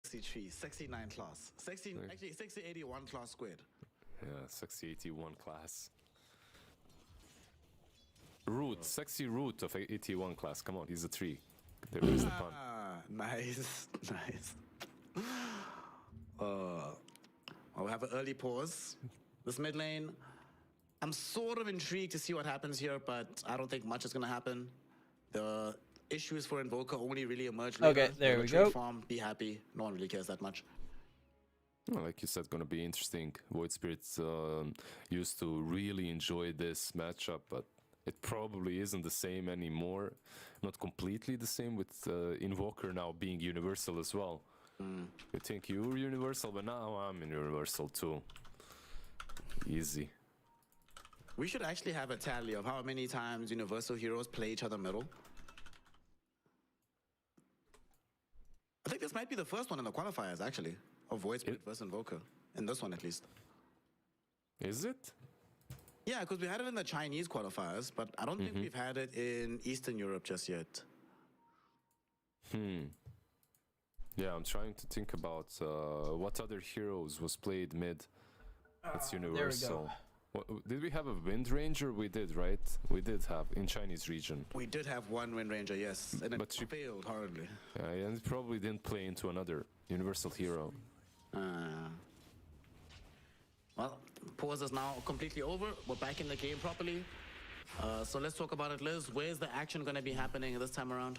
63, 69 class. 60, actually 6081 class squared. Yeah, sexy 81 class. Root, sexy root of 81 class. Come on, he's a 3. There is the pun. Nice, nice. I'll have an early pause. This mid lane, I'm sort of intrigued to see what happens here, but I don't think much is going to happen. The issues for Invoker only really emerge later. Okay, there we go. Farm, be happy. No one really cares that much. Well, like you said, gonna be interesting. Void Spirits used to really enjoy this matchup, but it probably isn't the same anymore. Not completely the same with Invoker now being universal as well. You think you're universal, but now I'm in universal too. Easy. We should actually have a tally of how many times universal heroes play each other middle. I think this might be the first one in the qualifiers, actually, of Void Spirit versus Invoker. In this one, at least. Is it? Yeah, because we had it in the Chinese qualifiers, but I don't think we've had it in Eastern Europe just yet. Yeah, I'm trying to think about what other heroes was played mid. That's universal. Did we have a Wind Ranger? We did, right? We did have in Chinese region. We did have one Wind Ranger, yes, and it failed horribly. Yeah, and it probably didn't play into another universal hero. Well, pause is now completely over. We're back in the game properly. So let's talk about it, Liz. Where's the action going to be happening this time around?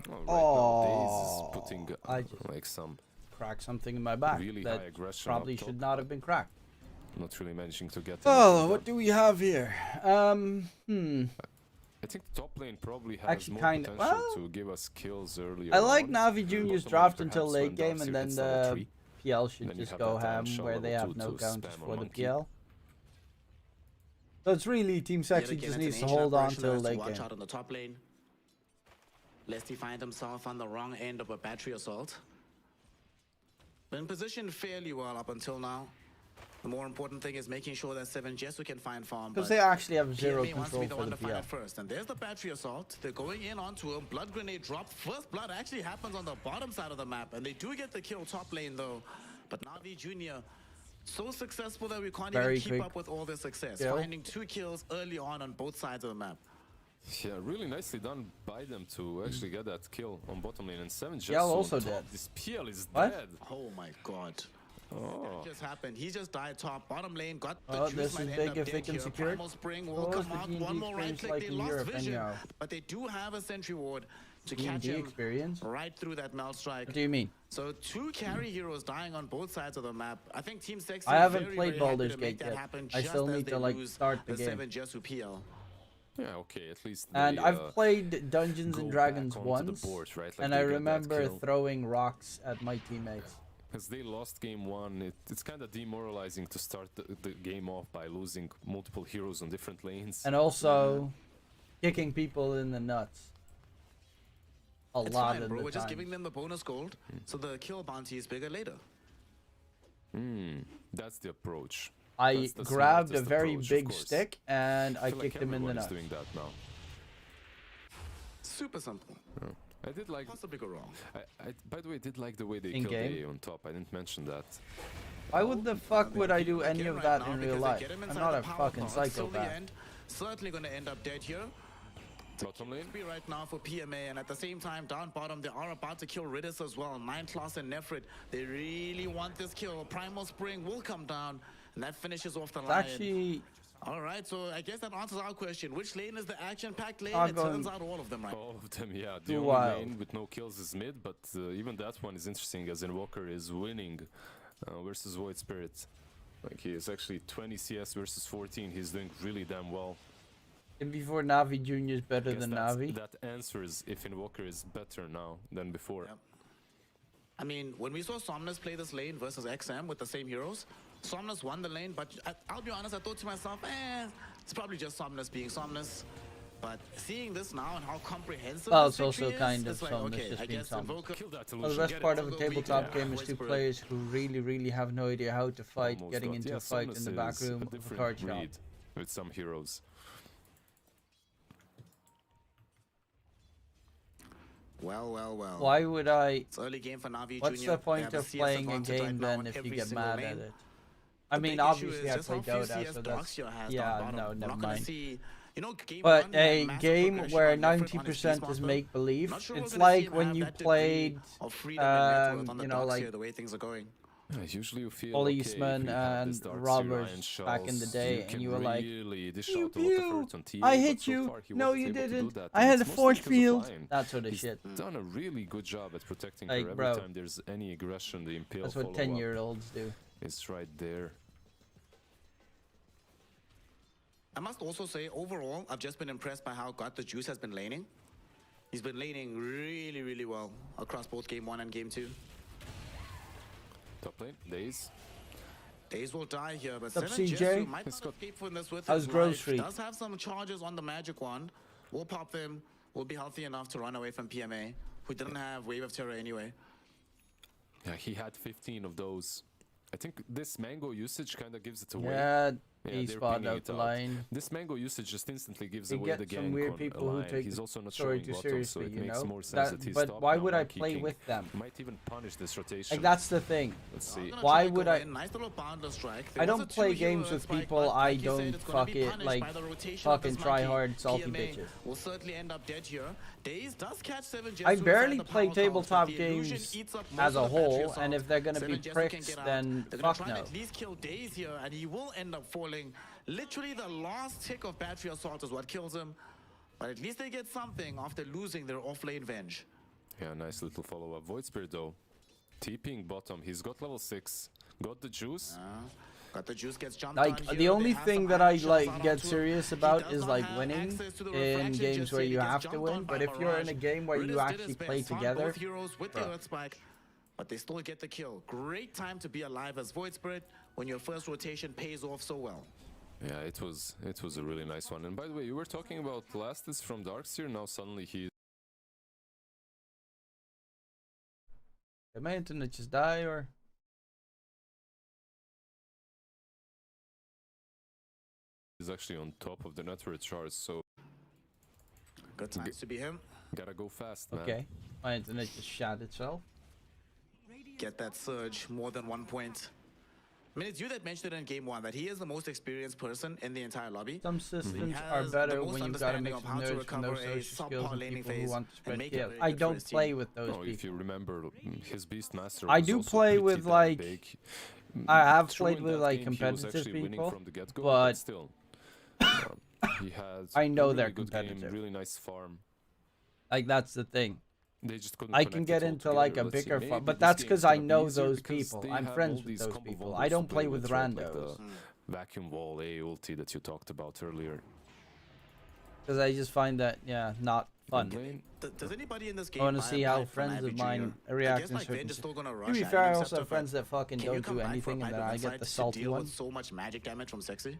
Now Daze is putting like some crack something in my back really that high aggression probably should not have been cracked. Not really managing to get. Oh, what do we have here? I think the top lane probably has actually more potential to give us kills earlier. I like Navi Junior's draft until late game, and then the PL should just go ham where they have no counters for the PL. So it's really Team Sexy just needs to hold on till late game. Watch out on the top lane, lest he find himself on the wrong end of a battery assault. Been positioned fairly well up until now. The more important thing is making sure that 7 Jesu can find farm. Because they actually have zero PMA wants to control be the for one the to find PL. it first. And there's the battery assault. They're going in onto him. Blood grenade drop. First blood actually happens on the bottom side of the map. And they do get the kill top lane though. But Navi Jr. so successful that we can't even keep up with all their success. Finding 2 kills early on both sides of the map. Yeah, really nicely done by them to actually get that kill on bottom lane. And 7 Jesu also dead. This PL is dead. Oh my god. Oh. That just happened. He just died top. Bottom lane got the juice. This is big if they can secure it. Primal Spring will come out. One more right click. They lost vision. But they do have a sentry ward to catch him right through that melt strike. What do you mean? So 2 carry heroes dying on both sides of the map. I think Team Sexy I haven't played Baldur's Gate yet. I still need to like start the game. 7 Jesu PL. Yeah, okay, at least. And I've played Dungeons and Dragons once, and I remember throwing rocks at my teammates. Because they lost game 1, it's kind of demoralizing to start the game off by losing multiple heroes on different lanes. And also kicking people in the nuts. It's fine, bro. We're just giving them the bonus gold, so the kill bounty is bigger later. That's the approach. I grabbed a very big stick and I kicked him in the nuts. Doing that now. Super simple. Yeah. I did like. Possibly go wrong. I by the way, did like the way they killed A on top. I didn't mention that. Why would the fuck would I do any of that in real life? I'm not a fucking psychopath. Certainly gonna end up dead here. Bottom lane be right now for PMA, and at the same time down bottom they are about to kill Ridis as well. 9 class and Nefrit. They really want this kill. Primal Spring will come down, and that finishes off the line. Actually. Alright, so I guess that answers our question. Which lane is the action-packed lane? It turns out all of them, right? All of them, yeah. The only lane with no kills is mid, but even that one is interesting as Invoker is winning versus Void Spirit. Like, he is actually 20 CS versus 14. He's doing really damn well. And before Navi Junior is better than Navi? That answers if Invoker is better now than before. Yep. I mean, when we saw Somnus play this lane versus XM with the same heroes, Somnus won the lane, but I'll be honest, I thought to myself, it's probably just Somnus being Somnus. But seeing this now and how comprehensive it's also kind of Somnus just being Somnus. Well, the best part of a tabletop game is 2 players who really have no idea how to fight, getting into a fight in the back room of a card shop. With some heroes. Well. Why would I? It's early game for NAVI What's Junior. the point of playing a game then if you get mad at it? I mean, obviously I play Dota, so that's no, never mind. But a game where 90% is make believe, it's like when you played, you know, like Yeah, usually you feel policemen and robbers back in the day, and you were like, pew, pew, I hit you, no you didn't, I had a force field, that sort of shit. Done a really good job at protecting like, her bro, every time there's any aggression. The impale that's what 10-year-olds do. It's right there. I must also say, overall, I've just been impressed by how God the Juice has been laning. He's been laning really well across both Game 1 and Game 2. Top lane, Daze. Daze will die here, but CJ? might not escape from this with How's his Grocery? life. Does have some charges on the Magic Wand. We'll pop them. We'll be healthy enough to run away from PMA, who didn't have Wave of Terror anyway. Yeah, he had 15 of those. I think this mango usage kind of gives it away. Yeah, he spotted out the line. This mango usage just instantly gives You away the get game. some weird people who take he's also not story showing too bottom, seriously, so it you makes know? more sense that he's But why would I play kicking. with them? Might even punish this rotation. Like, that's the thing. Let's see. Why would I? Nice little bounder strike. I don't play games with people I don't fucking try hard salty bitches. Will certainly end up dead here. Daze does catch 7 I barely play tabletop games as a whole, and if they're gonna be pricks, then fuck no. At least kill Daze here, and he will end up falling. Literally, the last tick of battery assault is what kills him. But at least they get something after losing their off-lane Venge. Yeah, nice little follow-up. Void Spirit though, TPing bottom. He's got level 6. Got the juice. Got the juice, gets jumped Like, on the here. only They have thing some that I action like shot get onto him. serious He about does is not like have winning access to the in refraction games just where yet. He you gets have to jumped win. on by But if you're in a Mirage. game where you Riddles did actually his play best, found together, both heroes with the Earth Spike, but they still get the kill. Great time to be alive as Void Spirit when your first rotation pays off so well. Yeah, it was a really nice one. And by the way, you were talking about Lastis from Darkseer. Now suddenly he's did my internet just die or? actually on top of the network charts, so Good times to be him. gotta go fast, man. Okay, my internet just shot itself. Get that surge, more than 1 point. I mean, it's you that mentioned it in Game 1, that he is the most experienced person in the entire lobby. Some systems He are has better the most when you've got a understanding mix of of how to nerds with recover no a social skills subpar and laning people who phase want to and spread make it kills. very I good for don't his team. play with those No, if people. you remember, his Beastmaster. I was do also play pretty with, damn like, big. I have True, played in with that like game, he was competitive actually winning people, from the get-go, but still, he has I know a they're really good game, competitive. really nice farm. like that's the thing. They just couldn't I can connect get it all into like a together. Let's see, bigger maybe fun, but this that's game's because I gonna be know easier those because people. they I'm have friends all with these those combo people. bundles I to don't play with right? Like randos the vacuum wall A ulti that you talked about earlier. because I just find that not fun. Lane, Does anybody in this game I want to buy see a how pipe from friends of NAVI mine Junior? react I guess in like certain Venge is still gonna To rush be at fair, I him, also except have for- friends that fucking Can you don't come do back for a anything, and pipe then of I insight get the to salty deal one. with so much magic damage from Sexy?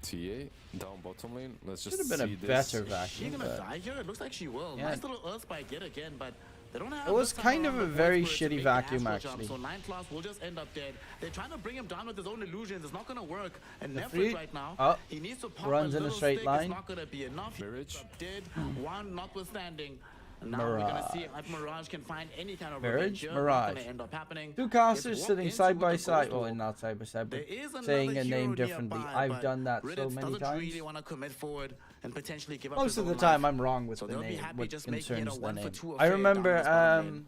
TA down bottom lane. Let's just Should have been see a this. better Is she vacuum. gonna But die here? It looks like she will. Yeah. Nice little Earth Spike yet again, but they don't have It was this time kind of around a the very Void Spirit to shitty make the vacuum, astral jump, actually. So 9 class will just end up dead. They're trying to bring him down with his own illusions. It's not gonna work. And The Nefrit free- right now, oh, he needs to pop runs a in a little straight stick. line. It's not gonna be enough. Mirage. He's up dead. One notwithstanding. And now we're gonna see if Mirage can find any kind of revenge here. Not Mirage. gonna end up happening. Two Gets casters walked sitting into side with by the side. ghost Well, wall. not side by side, but There is another saying a hero name differently. nearby, I've but done that so Riddance many doesn't times. really want to commit forward and potentially give up Most his of the own time, life. I'm wrong with So the they'll be name. happy What just making it a concerns the 1 for name. 2 I affair down remember this bottom lane.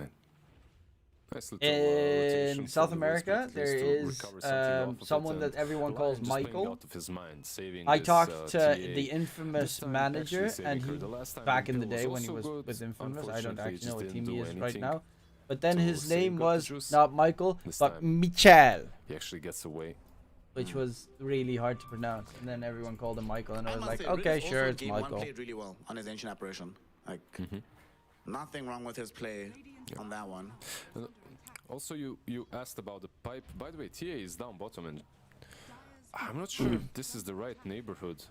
Right. Nice little, in rotation South from the Void America, Spirit, there at least to is recover something off of it, someone and that everyone the calls Lion just playing Michael. out of his mind, saving I this, talked to TA. the infamous This time manager, actually saving and her. he The last time back in the Impale day when he also was good. with Infamous. I don't Unfortunately, actually just know what didn't team do he is right anything now. But then to his save name God the was Juice. not Michael, This but time. Michel, He actually gets away. which was really hard to pronounce. And then everyone called him Michael, and I was must like, say, okay, Riddance sure, also it's game 1 Michael. played really well on his ancient apparition. Like nothing wrong with his play on that one. Also, you asked about the pipe. By the way, TA is down bottom, and I'm not sure if this is the right neighborhood.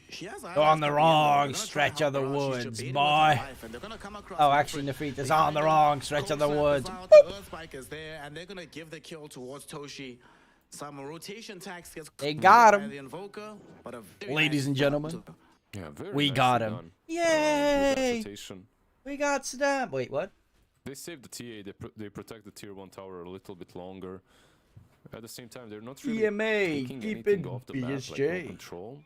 She has Go on the eyes wrong to the stretch end, of the they're gonna try woods, and help Mirage. She's boy. debating with her life, and they're gonna come across Oh, Nefrit. actually, Nefrit is They on find the him, wrong stretch of the co-circles woods. out, the Earth Spike is there, and they're gonna give the kill towards Toshi. Some rotation tax gets They got by him. the Invoker, but a very Ladies nice and gentlemen. Yeah, very We nicely got him. done. Yay! Good We got Saddam. Wait, what? They saved the TA. They protect the tier 1 tower a little bit longer. At the same time, they're not really taking anything off the map, like no control.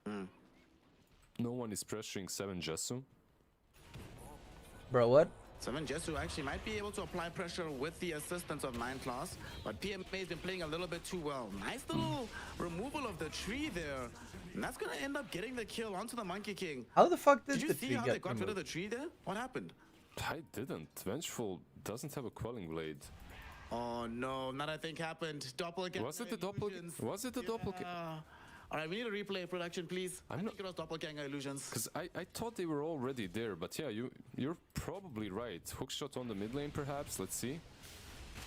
No one is pressuring 7 Jesu. Bro, what? 7 Jesu actually might be able to apply pressure with the assistance of 9 Class, but PMA's been playing a little bit too well. Nice little removal of the tree there. And that's going to end up getting the kill onto the Monkey King. How the fuck did you the see tree how get they got removed? rid of the tree there? What happened? I didn't. Vengeful doesn't have a quelling blade. Oh no, that I think happened. Doppelganger. Was it the doppelganger? Was it the doppelganger? Alright, we need a replay production, please. I think it was doppelganger illusions. Because I thought they were already there, but yeah, you're probably right. Hookshot on the mid lane, perhaps. Let's see.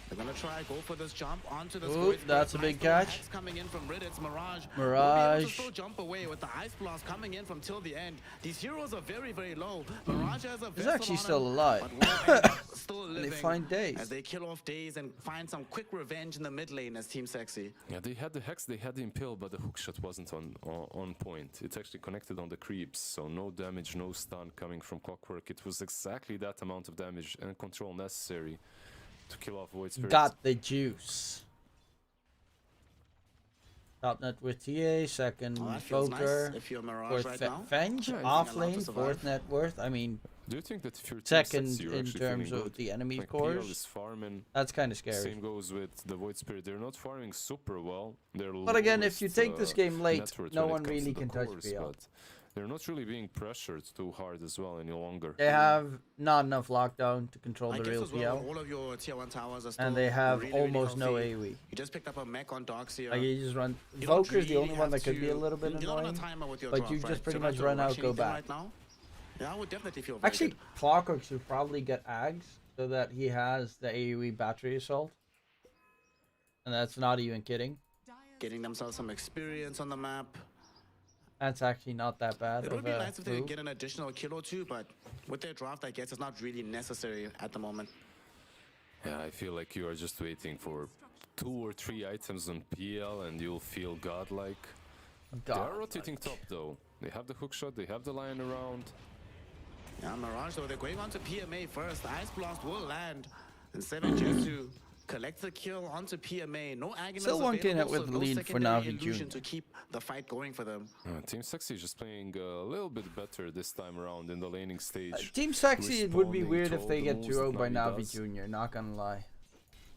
They're gonna try go for this jump onto the Ooh, that's a big catch. Coming in from Rid, it's Mirage. Mirage. Will be able to still jump away with the Ice Blast coming in from till the end. These heroes are very, very low. Mirage has a He's actually still alive. Still And they living find Daze. as they kill off Daze and find some quick revenge in the mid lane as Team Sexy. Yeah, they had the Hex, they had the Impale, but the hookshot wasn't on point. It's actually connected on the creeps, so no damage, no stun coming from Clockwork. It was exactly that amount of damage and control necessary to kill off Void Spirit. Got the juice. Top net with TA, second Poker, nice if you're Mirage fourth right now. Fenge, Yeah, off lane, fourth net worth. I mean, Do you think that if you're second Team Sexy, you're in actually terms feeling of good? the enemy Like cores. PL is farming. That's kind of scary. Same goes with the Void Spirit. They're not farming super well. They're But again, if you lowest, take this game late, net worth no when it one comes really to can the touch cores, PL. but they're not really being pressured too hard as well any longer. They have not enough lockdown to control I the guess real as well, PL. all of your tier 1 towers are still And they have really, almost no really AoE. You just picked up a mech on Dox here. Like you just run. You don't Voker's the only really one that have could be a to- little bit you're not on a annoying. timer with your But drop, you just right? pretty So you don't much have to run out, rush go anything back. right now? Yeah, I would definitely feel very Actually, good. Clockwork should probably get Ags so that he has the AoE battery assault. And that's not even kidding. Getting themselves some experience on the map. That's actually not that bad. It would of be a nice if they could move. get an additional kill or two, but with their draft, I guess it's not really necessary at the moment. Yeah, I feel like you are just waiting for 2 or 3 items on PL and you'll feel godlike. They are rotating top though. They have the hookshot, they have the lion around. Yeah, Mirage though, they're going on to PMA first. Ice Blast will land. And 7 Jesu collect the kill onto PMA. No Aghanim Still one can hit available, with so no lead for secondary Navi illusion Jr. to keep the fight going for them. Team Sexy is just playing a little bit better this time around in the laning stage. Team Sexy, it would be Responding weird to if all they the get moves 2-0 that by Navi Navi does. Jr., not gonna lie.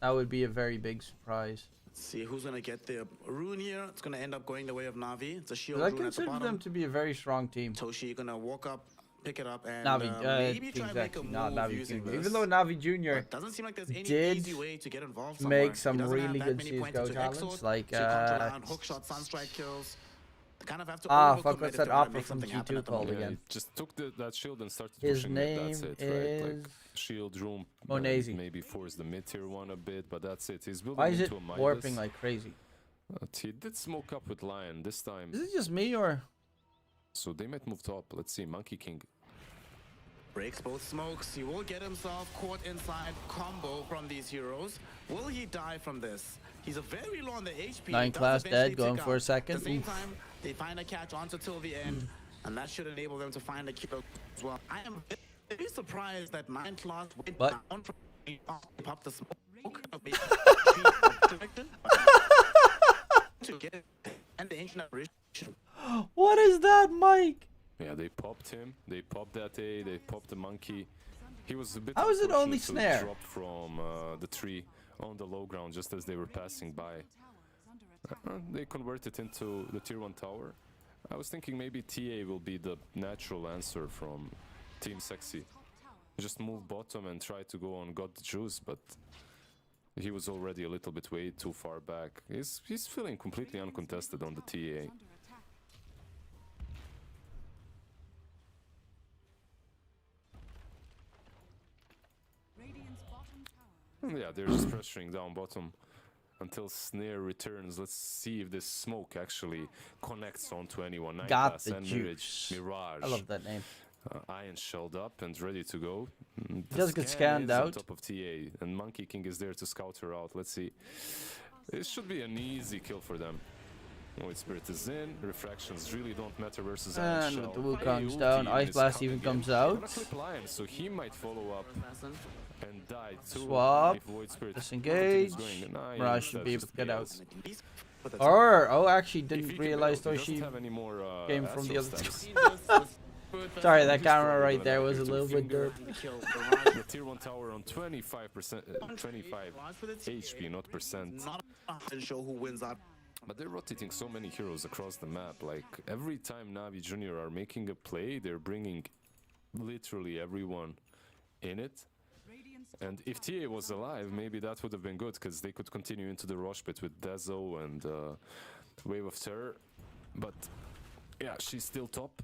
That would be a very big surprise. Let's see who's going to get the rune here. It's going to end up going the way of Navi. It's a shield I rune at the consider bottom. them to be a very strong team. Toshi going to walk up, pick it up, and Navi, maybe try Team to make a Sexy, not move Navi using Jr. this. Even though Navi Jr. But doesn't seem like there's any did easy way to get involved somewhere. make some He doesn't have really that good many CSGO points into talents, Exort, like so you can't rely on hookshot, sunstrike kills. They kind of have to fuck, overcommit what's if that they wanna opera make from something happen G2 at the called moment. again? He just took that shield and started His pushing it. That's name it, right? Like is shield room. Monazi. Maybe force the mid tier 1 a bit, but that's it. He's building Why is it into a Midas. warping like crazy? He did smoke up with Lion this time, Is it just me or? so they might move top. Let's see, Monkey King. Breaks both smokes. He will get himself caught inside combo from these heroes. Will he die from this? He's a very low on the HP. 9 Does class eventually dead, going tick for a up. second. At the same Oof. time, they find a catch onto till the end, and that should enable them to find a kill as well. I am very surprised that 9 class went But- down from pop the smoke. To get it. And the ancient apparition. What is that, Mike? Yeah, they popped him. They popped that A. They popped the monkey. He was a bit. How is it only unfortunate to snare? Drop from the tree on the low ground just as they were passing by. They converted into the tier 1 tower. I was thinking maybe TA will be the natural answer from Team Sexy. Just move bottom and try to go on God the Juice, but he was already a little bit way too far back. He's feeling completely uncontested on the TA. Yeah, they're just pressuring down bottom until Snare returns. Let's see if this smoke actually connects onto anyone. Night Got Pass the and juice. Mirage. I love that name. Iron shelled up and ready to go. The Just get scan scanned is on out. top of TA, and Monkey King is there to scout her out. Let's see. This should be an easy kill for them. Void Spirit is in. Refractions really don't matter versus And Shell. the Wukong's down. Ice Blast even comes out. Lion, so he might follow up and die too. Swap. If Void Spirit Disengage. Nice, Mirage should be able just to get out. chaos. Or, oh, actually If didn't he can realize build, he Toshi doesn't have any more, came from the other Astral team. stats. Sorry, that camera right there was a little bit derp. The tier 1 tower on 25%, 25 HP, not percent. Not sure who wins out. But they're rotating so many heroes across the map. Like, every time Navi Junior are making a play, they're bringing literally everyone in it. And if TA was alive, maybe that would have been good, because they could continue into the rush pit with Dezo and Wave of Terror. But yeah, she's still top.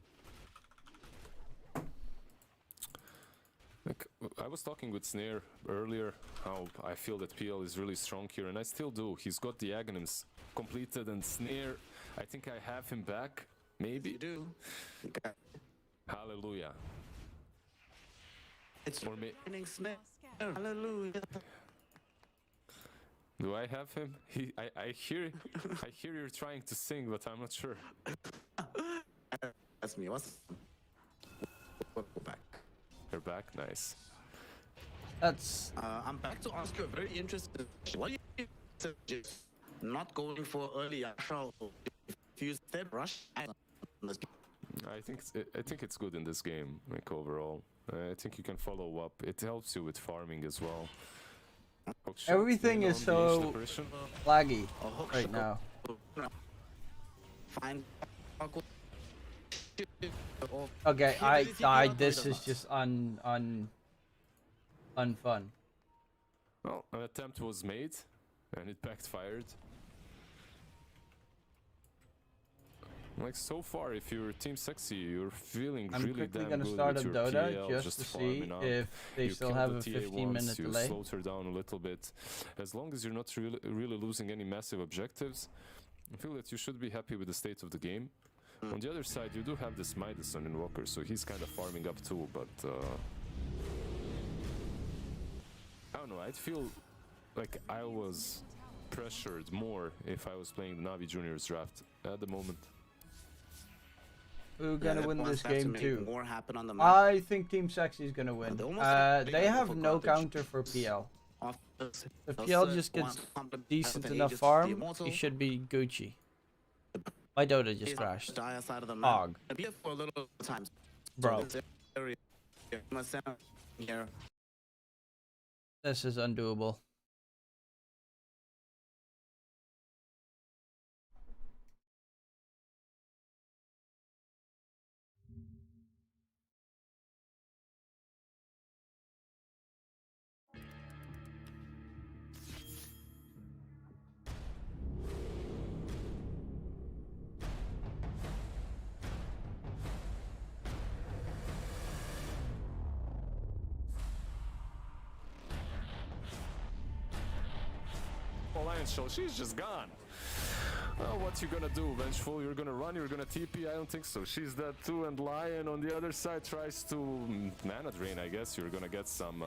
Like, I was talking with Snare earlier how I feel that PL is really strong here, and I still do. He's got the Aghanims completed, and Snare, I think I have him back, maybe? You do. Okay. Hallelujah. It's Or raining Snare. Hallelujah. do I have him? I hear you're trying to sing, but I'm not sure. That's me. What's go back? You're back, nice. That's I'm back to ask you a very interesting question. What do you suggest not going for early Ashral if you instead rush? I think it's good in this game, like overall. I think you can follow up. It helps you with farming as well. everything is so laggy right now. Fine. Okay, I died. This is just unfun. Well, an attempt was made, and it backfired. Like, so far, if you're Team Sexy, you're feeling I'm really quickly damn gonna good start with a your Dota PL, just to see farming up. if they You still kill have the a TA 15-minute once, delay. You slowed her down a little bit. As long as you're not really losing any massive objectives, I feel that you should be happy with the state of the game. On the other side, you do have this Midas on Invoker, so he's kind of farming up too, but I don't know, I'd feel like I was pressured more if I was playing the Navi Juniors draft at the moment. Who's gonna win this game too? More happen on the map. I think Team Sexy is gonna win. They have no counter for PL. If PL just gets decent enough farm, he should be Gucci. My Dota just crashed. Hog. Bro. This is undoable. Lion Show, she's just gone. Well, what you gonna do? Vengeful, you're gonna run, you're gonna TP? I don't think so. She's dead too, and Lion on the other side tries to mana drain, I guess. You're gonna get some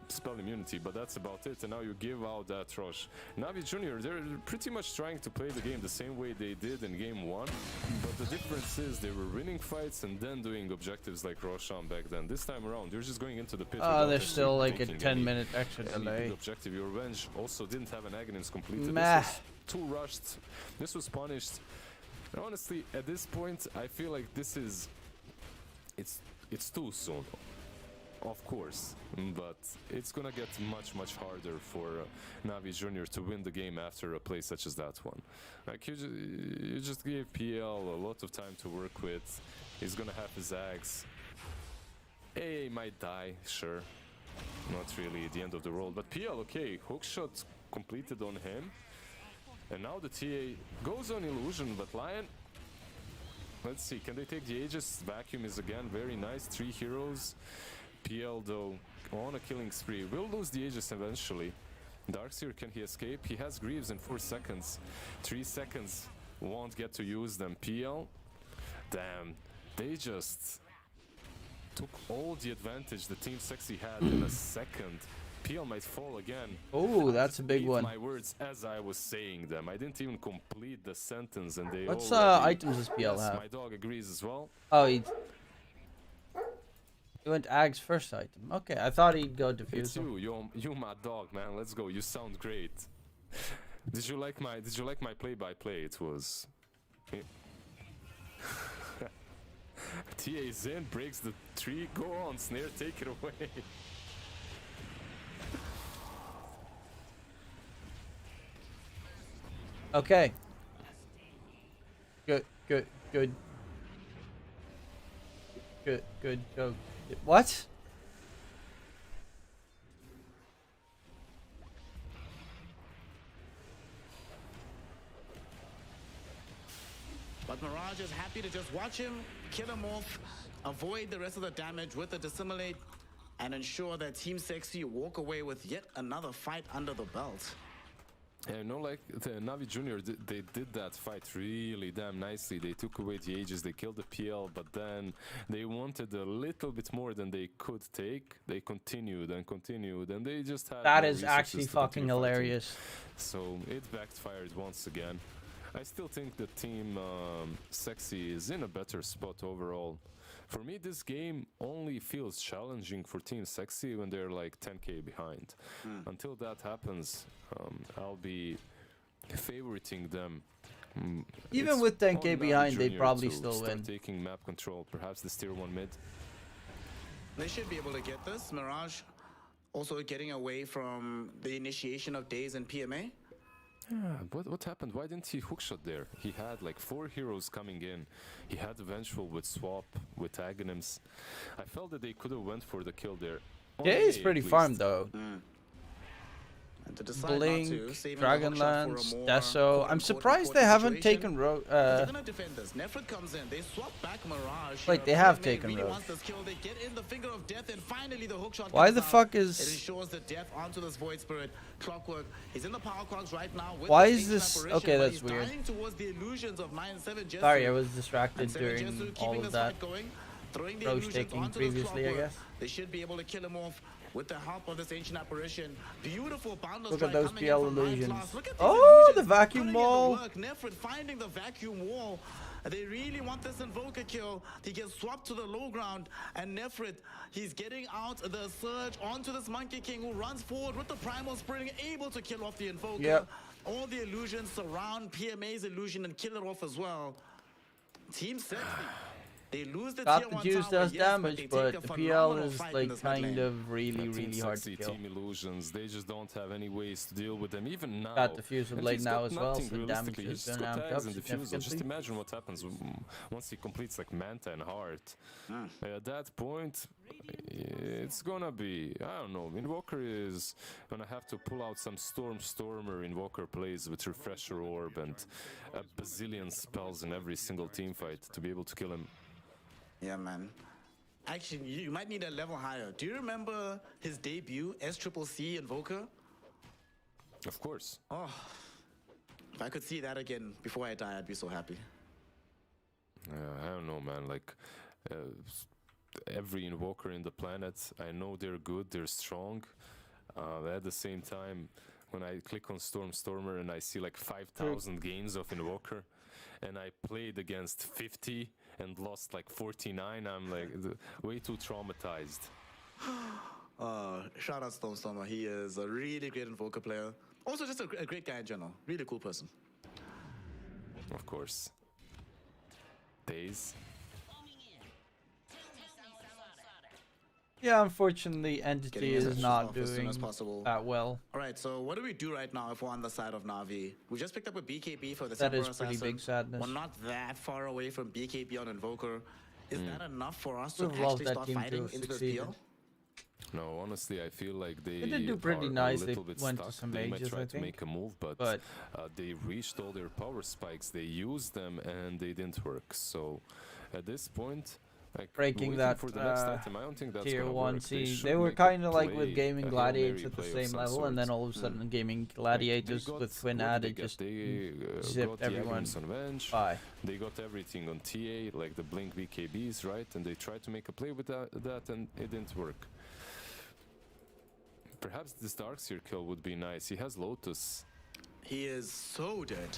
spell immunity, but that's about it. And now you give out that rush. Navi Junior, they're pretty much trying to play the game the same way they did in game 1, but the difference is they were winning fights and then doing objectives like Roshan back then. This time around, you're just going into the pit. There's still like a 10-minute extra delay. Objective. Your Revenge also didn't have an Aghanims completed. Meh. This was too rushed. This was punished. And honestly, at this point, I feel like it's too soon. Of course, but it's gonna get much harder for Navi Junior to win the game after a play such as that one. Like, you just gave PL a lot of time to work with. He's gonna have his Axe. AA might die, sure. Not really the end of the world, but PL, okay, hookshot completed on him. And now the TA goes on Illusion, but Lion, let's see, can they take the Aegis? Vacuum is again very nice, 3 heroes. PL though, on a killing spree, will lose the Aegis eventually. Darkseer, can he escape? He has Greaves in 4 seconds. 3 seconds, won't get to use them. PL, damn, they just took all the advantage the Team Sexy had in a second. PL might fall again. Oh, that's a big one. My words as I was saying them. I didn't even complete the sentence, and they What's already... items does PL have? My dog agrees as well. Oh, he went Ag's first item. Okay, I thought he'd go defusal. It's you my dog, man. Let's go. You sound great. Did you like my play-by-play? It was... TA Zen breaks the tree. Go on, Snare, take it away. Okay. Good. Go. What? But Mirage is happy to just watch him, kill him off, avoid the rest of the damage with the Dissimulate, and ensure that Team Sexy walk away with yet another fight under the belt. Yeah, like the NAVI Junior, they did that fight really damn nicely. They took away the Aegis, they killed the PL, but then they wanted a little bit more than they could take. They continued, and they just had... That is actually fucking hilarious. So it backfired once again. I still think the Team Sexy is in a better spot overall. For me, this game only feels challenging for Team Sexy when they're like 10k behind. Until that happens, I'll be favoriting them. Even with 10k behind, they'd probably still win. Taking map control, perhaps this tier 1 mid. They should be able to get this. Mirage also getting away from the initiation of Days and PMA. Yeah, what happened? Why didn't he hookshot there? He had like 4 heroes coming in. He had Vengeful with Swap, with Aghanims. I felt that they could have went for the kill there. Yeah, he's pretty farmed though. Blink, Dragonlance, Deso. I'm surprised they haven't taken Rogue. Wait, they have taken Rogue. Why the fuck is... Why is this... Okay, that's weird. Sorry, I was distracted during all of that. Rogue taking previously, I guess. They should be able to kill him off with the help of this ancient apparition. Beautiful boundless. Look at those PL illusions. Oh, the vacuum wall. Nefrit finding the vacuum wall. They really want this invoker kill. He gets swapped to the low ground, and Nefrit, he's getting out the surge onto this Monkey King, who runs forward with the primal spring, able to kill off the invoker. Yep. All the illusions surround PMA's illusion and kill it off as well. Team Sexy. They lose the Got the juice does damage, but the PL is like kind of really hard to kill. Team illusions, they just don't have any ways to deal with them even now. Got diffuser blade now as well, so damage has been amped up significantly. Just imagine what happens once he completes like Manta and Heart. At that point, it's gonna be, I don't know, Invoker is gonna have to pull out some Stormer Invoker plays with Refresher Orb and a bazillion spells in every single team fight to be able to kill him. Yeah, man. Actually, you might need a level higher. Do you remember his debut, SCCC Invoker? Of course. Oh, if I could see that again before I die, I'd be so happy. I don't know, man. Like, every Invoker in the planet, I know they're good, they're strong. At the same time, when I click on Stormer and I see like 5,000 games of Invoker, and I played against 50 and lost like 49, I'm like way too traumatized. Shout out Stormer. He is a really great Invoker player. Also just a great guy in general. Really cool person. Of course. Days. Yeah, unfortunately, Entity is not doing that well. Alright, so what do we do right now if we're on the side of Na'Vi? We just picked up a BKB for the That is Assassin. pretty big sadness. We're not that far away from BKB on Invoker. Is that enough for us to Would've loved actually that start team to fighting have into the succeeded. PL? No, honestly, I feel like they did do pretty are nice. a They little bit went stuck. to some They might Aegis, try I to think. make a move, but they reached all their power spikes. They used them and they didn't work. So at this point, like, breaking that for the next item, I don't think that's tier gonna 1 work. seed. should They were make a kind of like play, with Gaming a Hail Gladiators Mary at the play of same some level, and then sort. all of a sudden Gaming Gladiators with Twin added just zipped everyone by. They got everything on TA, like the Blink VKBs, right? And they tried to make a play with that and it didn't work. Perhaps this Darkseer kill would be nice. He has Lotus. He is so dead.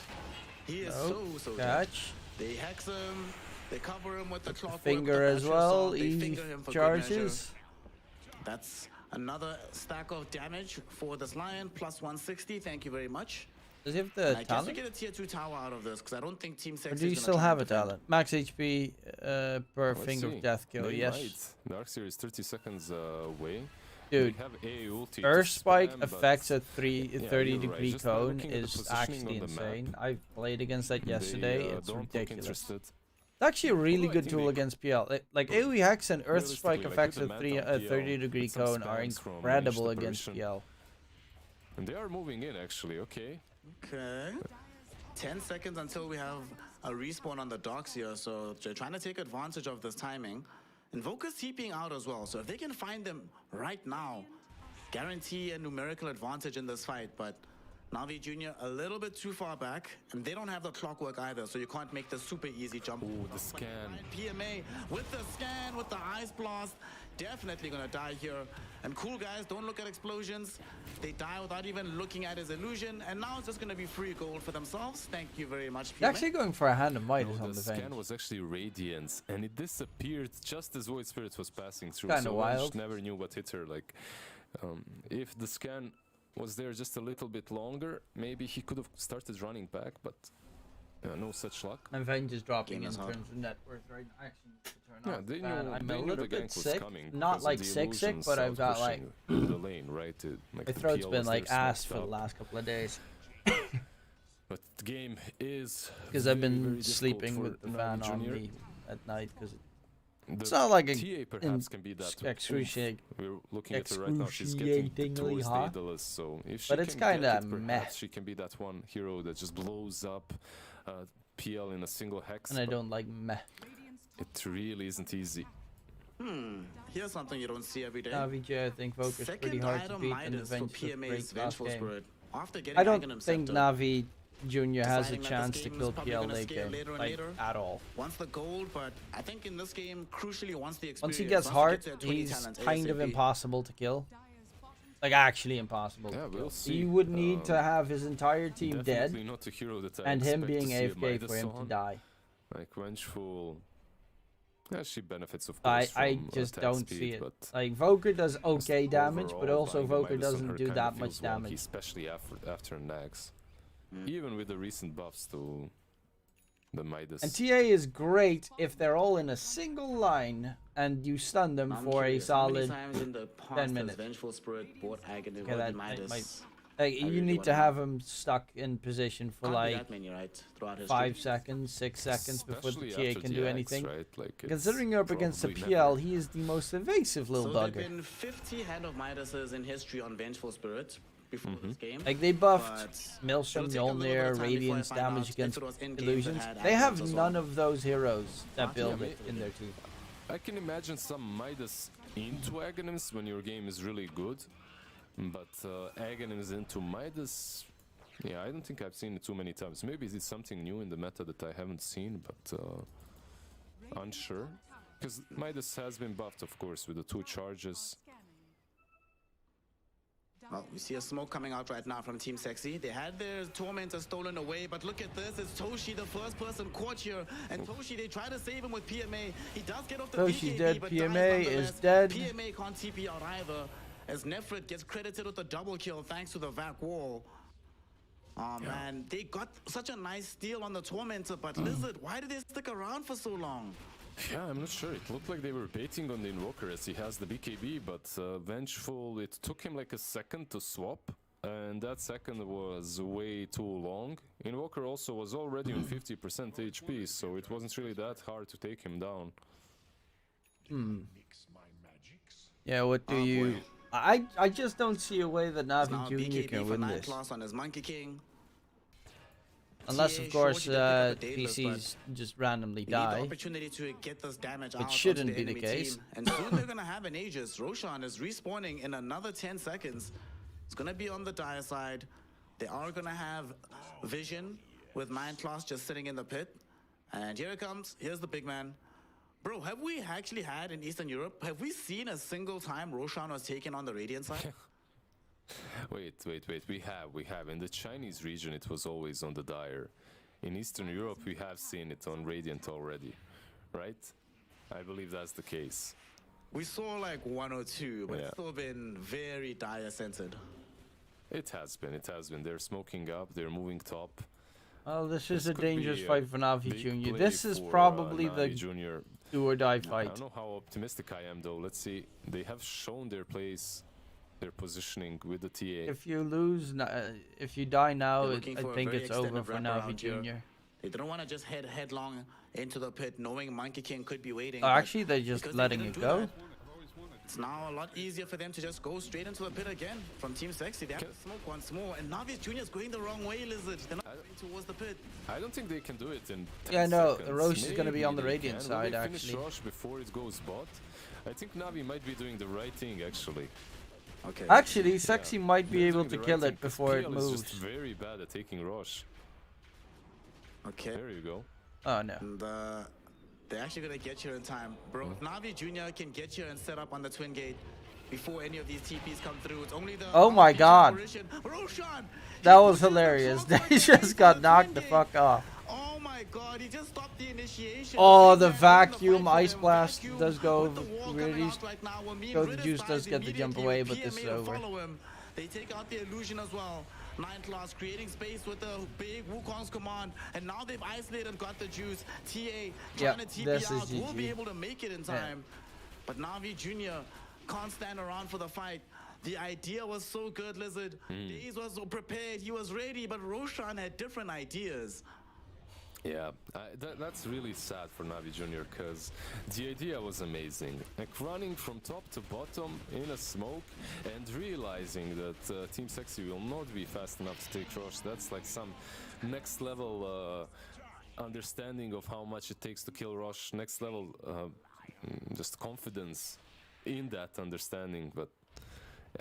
He is so catch. dead. They hex him. They cover him with the clockwork. Finger as well. Easy charges. That's another stack of damage for this Lion. Plus 160. Thank you very much. Does he have the I talent? guess we get a tier 2 tower out of this because I don't think Team Sexy. Or do you still have a talent? Max HP per finger of death kill. They yes. might. Darkseer is 30 seconds away. Dude, Earth Spike affects a 30-degree cone is actually insane. I played against that yesterday. It's ridiculous. It's actually a really good tool against PL. Like AoE Hex and Earth Spike affects a 30-degree cone are incredible against PL. And they are moving in actually, okay. Okay. 10 seconds until we have a respawn on the docks here, so they're trying to take advantage of this timing. Invoker's TPing out as well, so if they can find them right now, guarantee a numerical advantage in this fight, but Navi Jr. a little bit too far back, and they don't have the clockwork either, so you can't make the super easy jump. Ooh, the scan. PMA with the scan, with the ice blast, definitely gonna die here. And cool guys, don't look at explosions. They die without even looking at his illusion, and now it's just gonna be free gold for themselves. Thank you very much, PMA. They're actually going for a hand of Midas on the the scan bench. was actually Radiance, and it disappeared just as Void Spirit was passing through. Kinda so wild. Never knew what hit her. Like, if the scan was there just a little bit longer, maybe he could have started running back, but no such luck. My Venge is dropping in terms of net worth right actually. They knew, I'm they a knew little the bit gank was sick. coming. Not like sick, but I've got like the lane, right? Like my the throat's PL been was like there ass smoked for the up. last couple of days. But the game is Because I've very, been very sleeping difficult with the for fan Navi on Junior. me at night because it's The not like a TA perhaps can be that. excruciating. We're looking at her right now. She's getting excruciatingly towards hot. Daedalus, so if she But it's can get kinda it, meh. perhaps she can be that one hero that just blows up PL in a single hex. And I but don't like meh. It really isn't easy. Here's something you don't see every day. Navi, I think Voker's pretty Second hard to item beat and Midas for Venge was PMA's great last Vengeful game. Spirit. After getting I don't Aghanim think Scepter, Navi Jr. has a deciding that chance this to game kill is probably PL gonna late scale game, later and like later. at all. wants the gold, but I think in this game, crucially, wants the experience. Once he gets wants hard, to get to 20 he's talents kind of ASAP. impossible to kill. Like actually impossible. Yeah, to we'll kill. see. You would need to have his entire team Definitely dead not a hero that I and him expect being to see a AFK Midas for him to on. die. Like Vengeful. Yeah, she benefits of I course from just attack don't speed, see it. but Like Voker does okay just damage, but overall, also buying a Voker Midas on doesn't her do kinda that much feels wonky, damage. especially after Nags. Even with the recent buffs to the Midas. And TA is great if they're all in a single line and you stun them I'm for curious, a how many solid times in the past 10 has minutes. Vengeful Spirit bought Aghanim Okay, or that Midas? might- Like, you really need wanna to know. have him stuck in position for Can't be like that many, right? Throughout history. 5 seconds, 6 seconds before the Especially TA after can the do Axe, anything. right? Like, it's Considering you're up against a probably PL, never. he is the most evasive little So there've bugger. been 50 Hand of Midases in history on Vengeful Spirit before this game. Like they buffed But Maelstrom, it'll take a little bit of Mjolnir, time before I Radiance, find out damage if against it was in-game that illusions. had They have Aghanim's as none well. of those heroes that build yeah, it in their team. I can imagine some Midas into Aghanims when your game is really good, but Aghanims into Midas, yeah, I don't think I've seen it too many times. Maybe it's something new in the meta that I haven't seen, but unsure. Because Midas has been buffed, of course, with the 2 charges. Well, we see a smoke coming out right now from Team Sexy. They had their Tormentor stolen away, but look at this. It's Toshi, the first person caught here. And Toshi, they try to save him with PMA. He does get off the Toshi's BKB, dead. but PMA dies is nonetheless. dead. PMA can't TP out either, as Nefrit gets credited with the double kill thanks to the vac wall. Man, they got such a nice steal on the Tormentor, but Lizard, why did they stick around for so long? Yeah, I'm not sure. It looked like they were baiting on the Invoker as he has the BKB, but Vengeful, it took him like a second to swap, and that second was way too long. Invoker also was already on 50% HP, so it wasn't really that hard to take him down. Yeah, what do you... boy. I just don't see a way that Now Navi Jr. BKB can for win 9 this. plus on his Monkey King. Unless, TA of course, showed you they pick up a Daedalus, PCs just randomly They need the die. opportunity to get this damage Which out shouldn't onto be the enemy case. team. And soon they're gonna have an Aegis. Roshan is respawning in another 10 seconds. It's gonna be on the dire side. They are gonna have Vision with 9 class just sitting in the pit. And here it comes. Here's the big man. Bro, have we actually had in Eastern Europe, have we seen a single time Roshan was taken on the Radiant side? Wait. We have. In the Chinese region, it was always on the Dire. In Eastern Europe, we have seen it on Radiant already, right? I believe that's the case. We saw like 1 or 2, but it's still been very Dire centered. It has been. They're smoking up. They're moving top. Well, this is a dangerous fight for Navi Junior. This is probably the Junior. Do or die fight. I don't know how optimistic I am, though. Let's see. They have shown their place, their positioning with the TA. If you lose, if you die now, I think it's over for Navi Junior. They don't want to just head headlong into the pit, knowing Monkey King could be waiting. Oh, actually, they're just letting it go. It's now a lot easier for them to just go straight into the pit again from Team Sexy. They have to smoke once more, and Navi Junior is going the wrong way, Lizard. They're not going towards the pit. I don't think they can do it in 10 Yeah, no, seconds. Roche is going to be on the Radiant side, finish actually. Roche before it goes bot. I think Navi might be doing the right thing, actually. Okay. Actually, Sexy might be able to kill it before it PL moves. is just very bad at taking Roche. Okay. There you go. Oh, no. And, they're actually going to get here in time. Bro, if Navi Junior can get here and set up on the Twin Gate before any of these TPs come through. It's only the Oh my god. That was hilarious. They just got knocked the fuck off. Oh my god, he just stopped the initiation. Oh, the vacuum ice blast does go really. Go, the juice does get the jump away, but this is over. They take out the illusion as well. 9class creating space with the big Wukong's command, and now they've isolated and got the juice. TA trying to TP out, will be able to make it in time. But Navi Junior can't stand around for the fight. The idea was so good, Lizard. Daze was so prepared, he was ready, but Roshan had different ideas. Yeah, that's really sad for Navi Junior, because the idea was amazing. Like running from top to bottom in a smoke and realizing that Team Sexy will not be fast enough to take Roche. That's like some next level understanding of how much it takes to kill Roche. Next level just confidence in that understanding. But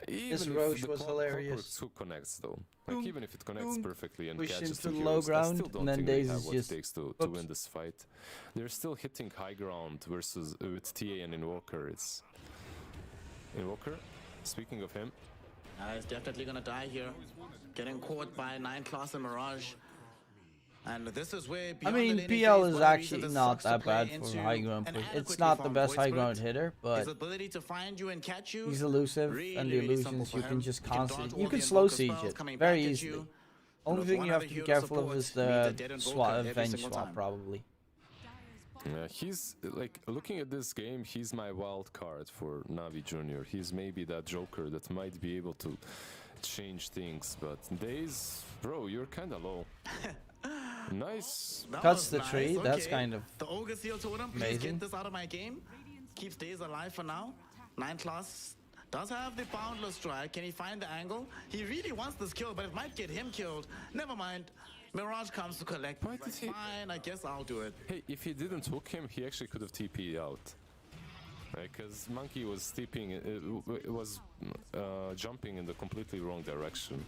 even this if Roche the was hilarious. Who connects though? Like even if it connects perfectly and push catches into the the low heroes, I still ground, don't and then think they Daze have is what it just takes to win this fight. They're still hitting high ground versus with TA and Invoker. It's Invoker. Speaking of him, He's definitely gonna die here, getting caught by 9class and Mirage. And this is where I mean, PL is actually not that bad for high ground push. It's not the best high ground hitter, but he's elusive, and the illusions you can just constantly, you can slow siege it very easily. Only thing you have to be careful of is the Venge swap, probably. Yeah, he's like, looking at this game, he's my wild card for Navi Junior. He's maybe that Joker that might be able to change things, but Daze, bro, you're kind of low. Nice. Cuts the tree. Okay. That's kind of the Ogre Seal Totem. Please get this out of my game. Keeps Daze alive for now. 9class does have the Boundless Strike. Can he find the angle? He really wants this kill, but it might get him killed. Never mind. Mirage comes to collect. Fine, I guess I'll do it. Hey, if he didn't hook him, he actually could have TP'd out. Because Monkey was jumping in the completely wrong direction.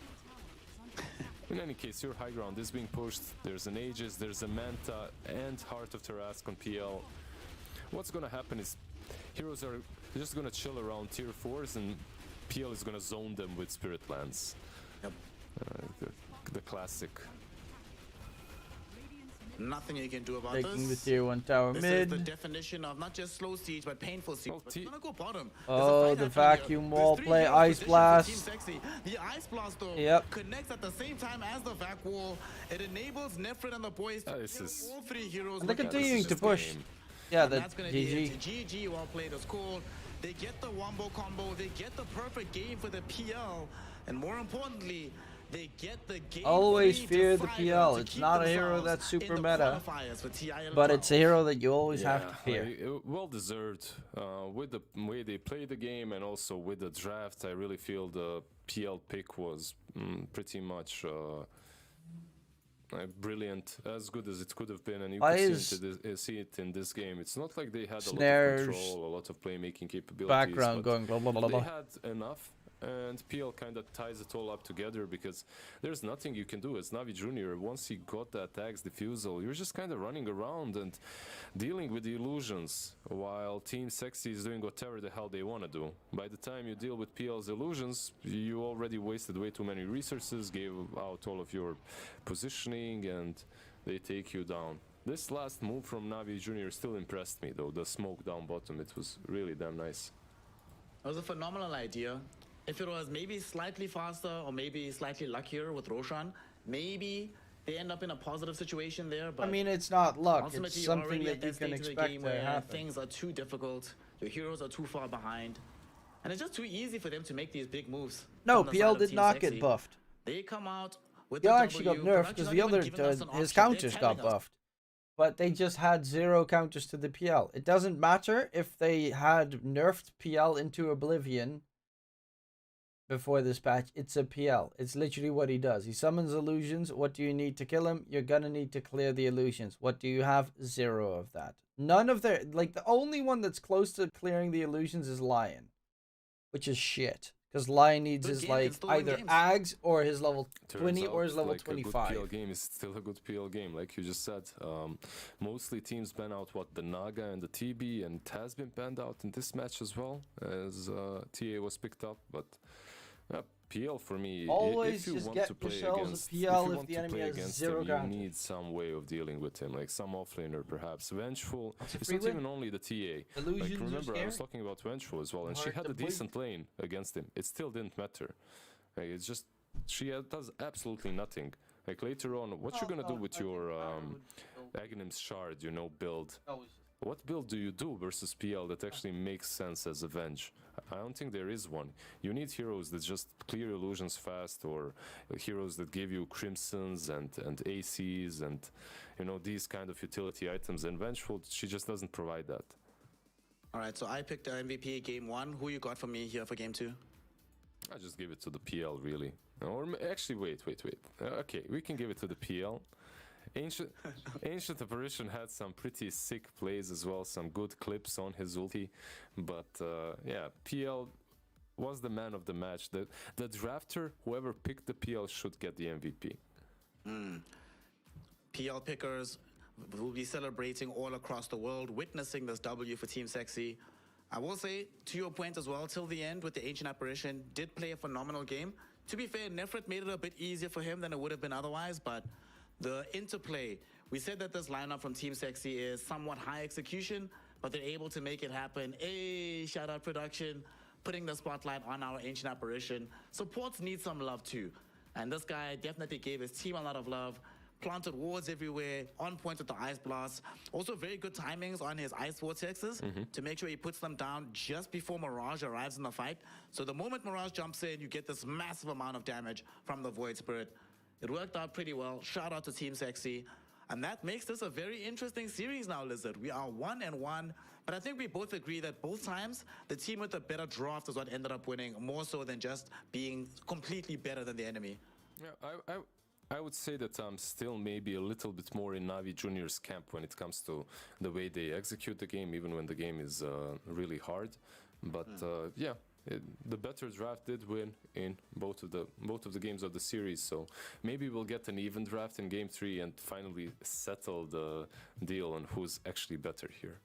In any case, your high ground is being pushed. There's an Aegis, there's a Manta, and Heart of Tarask on PL. What's gonna happen is heroes are just gonna chill around tier 4s, and PL is gonna zone them with Spirit Lance. Yep. The classic. Nothing you can do about taking this. The tier 1 tower this mid. Is the definition of not just slow siege, but painful siege. But it's gonna go bottom. Oh, the vacuum wall play, Ice Blast. The Ice Blast, though, connects at the same time as the vac wall. It enables Nefrit and the boys to kill all 3 heroes. And they're continuing to push. Yeah, that's GG. GG, well played, as cool. They get the wombo combo. They get the perfect game for the PL. And more importantly, they get the game. Always fear the PL. It's not a hero that's super meta, but it's a hero that you always have to fear. Well deserved. With the way they play the game and also with the draft, I really feel the PL pick was pretty much brilliant, as good as it could have been, and you could see it in this game. It's not like they had a lot of control, a lot of playmaking capabilities. Background going blah blah blah blah. They had enough. and PL kind of ties it all up together because there's nothing you can do as Navi Junior. Once you got that tags defusal, you're just kind of running around and dealing with the illusions while Team Sexy is doing whatever the hell they want to do. By the time you deal with PL's illusions, you already wasted way too many resources, gave out all of your positioning, and they take you down. This last move from Navi Junior still impressed me though, the smoke down bottom, it was really damn nice. It was a phenomenal idea. If it was maybe slightly faster or maybe slightly luckier with Roshan, maybe they end up in a positive situation there. But I mean, it's not luck. ultimately, It's you're something already that at you that can stage of the expect game to where happen. things are too difficult, your heroes are too far behind, and it's just too easy for them to make these big moves. No, from the PL side of did Team not Sexy. get buffed. They come out with PL the actually got W, nerfed Production because not the even other giving us an his option. They're counters got telling us. buffed. But they just had 0 counters to the PL. It doesn't matter if they had nerfed PL into oblivion before this patch. It's a PL. It's literally what he does. He summons illusions. What do you need to kill him? You're gonna need to clear the illusions. What do you have? 0 of that. None of their... Like, the only one that's close to clearing the illusions is Lion. Which is shit. Because Lion needs Good his, game, like, can still win either games. AGs or his level Turns 20 or out, his level like, 25. A good PL game is still a good PL game, like you just said. Mostly teams ban out the Naga and the TB, and it has been banned out in this match as well, as TA was picked up. But PL for me, Always if you just want get to play yourselves a against, PL if the enemy has against 0 him, you counters. need some way of dealing with him, like some offlaner perhaps. Vengeful, It's a it's free not win. even only the TA. Illusions Like are remember, I was scary. talking about Vengeful as well, and she Hard had to a break. decent lane against him. It still didn't matter. Like, it's just does absolutely nothing. Like later on, what you're gonna do with your Aghanim's Shard, build? What build do you do versus PL that actually makes sense as a Venge? I don't think there is one. You need heroes that just clear illusions fast, or heroes that give you Crimsons and ACs and these kind of utility items. And Vengeful, she just doesn't provide that. All right, so I picked the MVP game 1. Who you got for me here for game 2? I just give it to the PL, really. Or actually, wait. Okay, we can give it to the PL. Ancient Apparition had some pretty sick plays as well, some good clips on his ulti. But yeah, PL was the man of the match. The drafter, whoever picked the PL, should get the MVP. PL pickers will be celebrating all across the world, witnessing this W for Team Sexy. I will say, to your point as well, till the end with the Ancient Apparition, did play a phenomenal game. To be fair, Nefret made it a bit easier for him than it would have been otherwise, but the interplay, we said that this lineup from Team Sexy is somewhat high execution, but they're able to make it happen. Hey, shout out production, putting the spotlight on our Ancient Apparition. Supports need some love too, and this guy definitely gave his team a lot of love. Planted wards everywhere, on point with the ice blast. Also very good timings on his ice vortexes to make sure he puts them down just before Mirage arrives in the fight. So the moment Mirage jumps in, you get this massive amount of damage from the Void Spirit. It worked out pretty well. Shout out to Team Sexy. And that makes this a very interesting series now, Lizard. We are 1-1, but I think we both agree that both times the team with the better draft is what ended up winning, more so than just being completely better than the enemy. Yeah, I would say that I'm still maybe a little bit more in Navi Junior's camp when it comes to the way they execute the game, even when the game is really hard. But yeah, the better draft did win in both of the games of the series. So maybe we'll get an even draft in Game 3 and finally settle the deal on who's actually better here.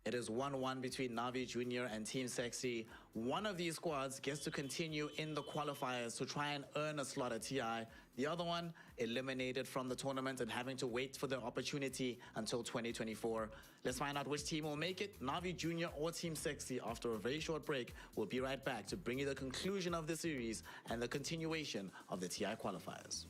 It is 1-1 between Navi Junior and Team Sexy. One of these squads gets to continue in the qualifiers to try and earn a slot at TI. The other one eliminated from the tournament and having to wait for their opportunity until 2024. Let's find out which team will make it, Navi Junior or Team Sexy. After a very short break, we'll be right back to bring you the conclusion of the series and the continuation of the TI qualifiers.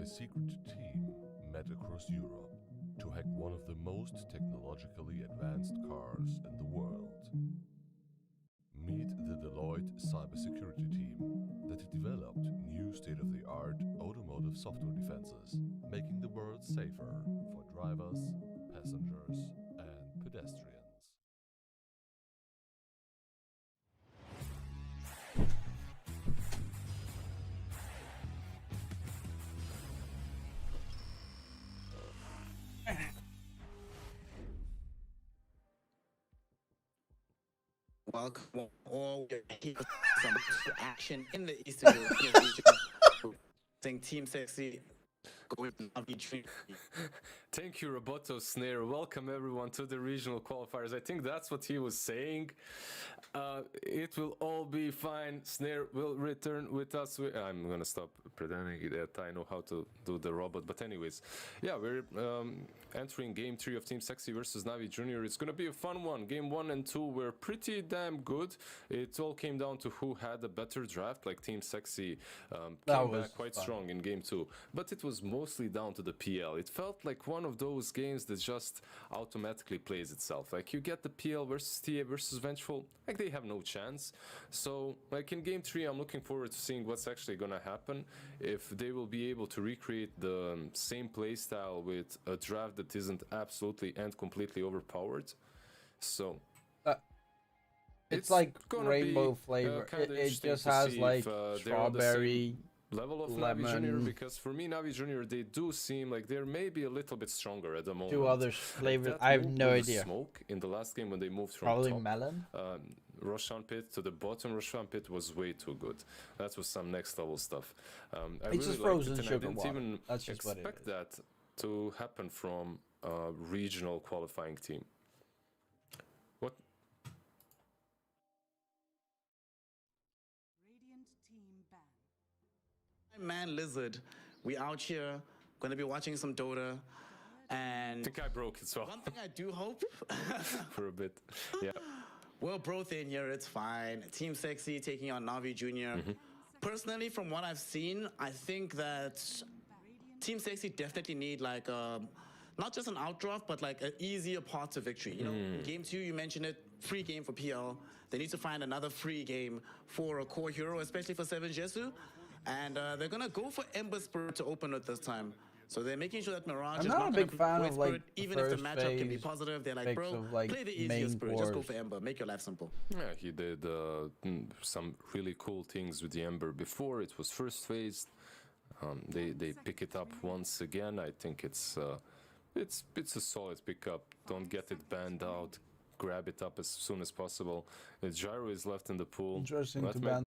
NAVI secret team met across Europe to hack one of the most technologically advanced cars in the world. Meet the Deloitte cybersecurity team that developed new state-of-the-art automotive software defenses, making the world safer for drivers, passengers, and pedestrians. Welcome all some action in the Eastern European region. Think Team Sexy going to NAVI. Thank you, Roboto Snare. Welcome everyone to the regional qualifiers. I think that's what he was saying. It will all be fine. Snare will return with us. I'm gonna stop pretending that I know how to do the robot. But anyways, yeah, we're entering game 3 of Team Sexy versus NAVI Junior. It's gonna be a fun one. Game 1 and 2 were pretty damn good. It all came down to who had a better draft. Like Team Sexy came back quite strong in game 2, but it was mostly down to the PL. It felt like one of those games that just automatically plays itself. Like you get the PL versus TA versus Vengeful, like they have no chance. So like in game 3, I'm looking forward to seeing what's actually gonna happen, if they will be able to recreate the same playstyle with a draft that isn't absolutely and completely overpowered. So it's like rainbow flavor. It just has like strawberry, level of lemon. NAVI Junior, because for me NAVI Junior, they do seem like they're maybe a little bit stronger at the moment. 2 other flavors. I have no idea. Smoke in the last game when they moved from probably top, melon. Roshan Pit to the bottom. Roshan Pit was way too good. That was some next level stuff. I It's really just liked frozen it, and sugar I didn't water. even That's just what it expect is. that to happen from a regional qualifying team. What? Radiant team ban. Man Lizard, we out here going to be watching some Dota, I and think I broke it, so one thing I do hope for a bit. Yeah. we're both in here, it's fine. Team Sexy taking on NAVI Junior. Personally, from what I've seen, I think that Team Sexy definitely need like not just an outdraft, but like an easier path to victory. You know, in game 2, you mentioned it, free game for PL. They need to find another free game for a core hero, especially for 7 Jesu. And they're gonna go for Ember Spirit to open it this time. So they're making sure that Mirage I'm is not not a gonna big fan Void of like Spirit, even if the matchup can be phase positive. They're like, picks bro, of, like, play the easier main Spirit, just go cores. for Ember, make your life simple. Yeah, he did some really cool things with the Ember before. It was first phase. They pick it up once again. I think it's a solid pickup. Don't get it banned out. Grab it up as soon as possible. Gyro is left in the pool. Interesting That to might ban